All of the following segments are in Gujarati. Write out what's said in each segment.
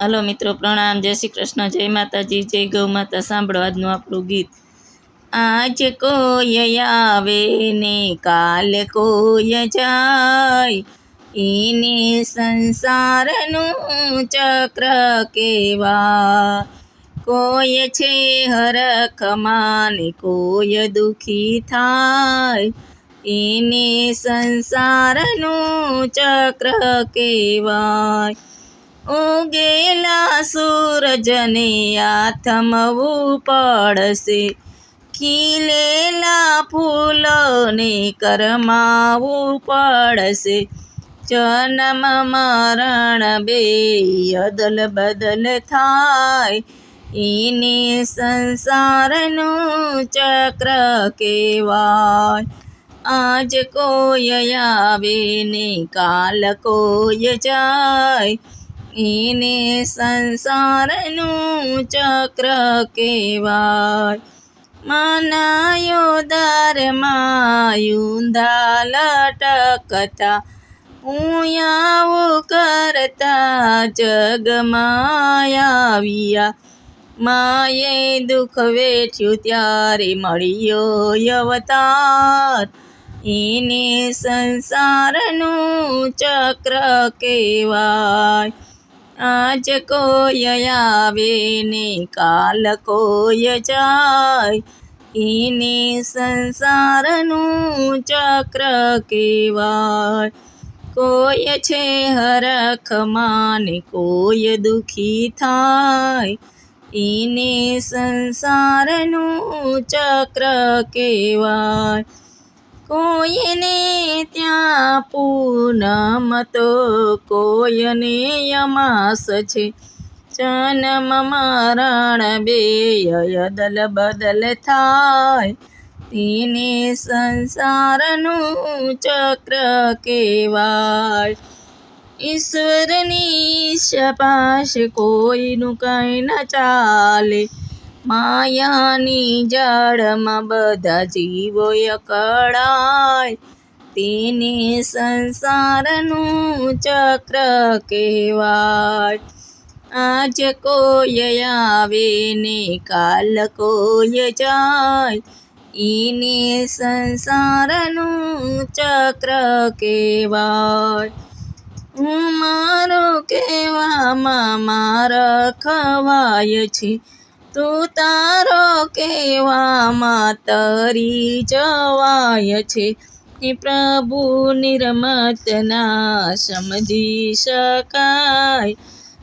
હલો મિત્રો, પ્રણામ, જય શ્રી કૃષ્ણ, જય માતાજી, જય ગૌ માતા. સાંભળો આજનું આપણું ગીત. આજ કોઈ આવે ને કાલ કોઈ જાય, એને સંસારનું ચક્ર કેવા. કોઈ છે હરખમાં ને કોઈ દુખી થાય, એને સંસારનું ચક્ર કહેવાય. ઉગેલા સૂરજને આથમવું પડશે, ખીલેલા ફૂલોને કરમાવું પડશે. જન્મ મરણ બે અદલ બદલ થાય, એને સંસારનું ચક્ર કહેવાય. આજ કોઈ આવે ને કાલ કોઈ જાય, એને સંસારનું ચક્ર કહેવાય. મનાયો દારમાં ઊંધા લટકતા, હું આવું કરતા જગમાં આવ્યા. માએ દુઃખ વેઠ્યું ત્યારે મળ્યો અવતાર, એને સંસારનું ચક્ર કહેવાય. આજ કોઈ આવે ને કાલ કોઈ જાય, એને સંસારનું ચક્ર કહેવાય. કોઈ છે હરખમાં ને કોઈ દુખી થાય, એને સંસારનું ચક્ર કહેવાય. કોઈને ત્યાં પૂનમ તો કોઈને અમાસ છે, જન્મ મરણ બે અદલ બદલ થાય, તેને સંસારનું ચક્ર કહેવાય. ઈશ્વરની શાબાશ કોઈનું કંઈ ન ચાલે, માયાની જાળમાં બધા જીવો અકળાય, તેને સંસારનું ચક્ર કહેવાય. આજ કોઈ આવે ને કાલ કોઈ જાય, એને સંસારનું ચક્ર કહેવાય. હું મારો કહેવામાં મારા ખવાય છે, તું તારો કહેવામાં તરી જવાય છે. પ્રભુ નિરમત ના સમજી શકાય,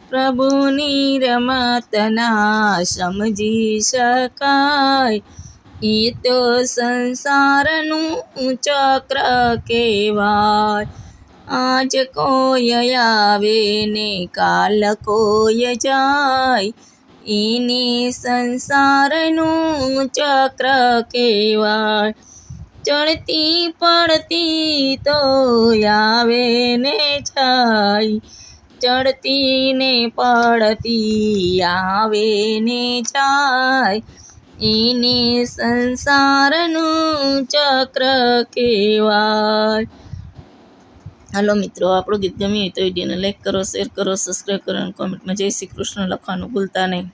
પ્રભુ નિરમત ના સમજી શકાય, એ તો સંસારનું ચક્ર કહેવાય. આજ કોઈ આવે ને કાલ કોઈ જાય, એને સંસારનું ચક્ર કહેવાય. ચડતી પડતી તો આવે ને જાય, ચડતી ને પડતી આવે ને જાય, એને સંસારનું ચક્ર કહેવાય. હાલો મિત્રો, આપણું ગીત ગમ્યું હોય તો વિડીયોને લાઈક કરો, શેર કરો, સબસ્ક્રાઈબ કરો અને કોમેન્ટમાં જય શ્રી કૃષ્ણ લખવાનું ભૂલતા નહીં.